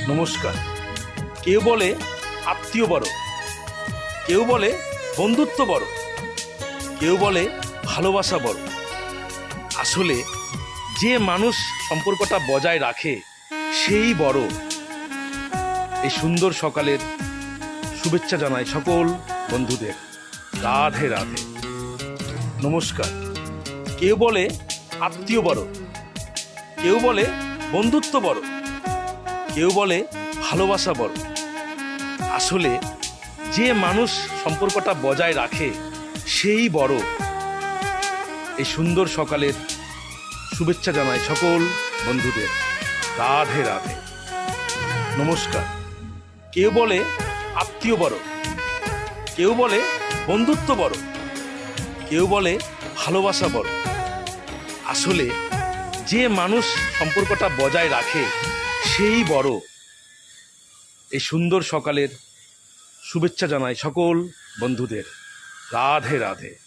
নমস্কার। কেউ বলে আত্মীয় বড়, কেউ বলে বন্ধুত্ব বড়, কেউ বলে ভালোবাসা বড়। আসলে যে মানুষ সম্পর্কটা বজায় রাখে সেই বড়। এই সুন্দর সকালের শুভেচ্ছা জানাই সকল বন্ধুদের। রাধে রাধে। নমস্কার। কেউ বলে আত্মীয় বড়, কেউ বলে বন্ধুত্ব বড়, কেউ বলে ভালোবাসা বড়। আসলে যে মানুষ সম্পর্কটা বজায় রাখে সেই বড়। এই সুন্দর সকালের শুভেচ্ছা জানাই সকল বন্ধুদের। রাধে রাধে। নমস্কার। কেউ বলে আত্মীয় বড়, কেউ বলে বন্ধুত্ব বড়, কেউ বলে ভালোবাসা বড়। আসলে যে মানুষ সম্পর্কটা বজায় রাখে সেই বড়। এই সুন্দর সকালের শুভেচ্ছা জানাই সকল বন্ধুদের। রাধে রাধে।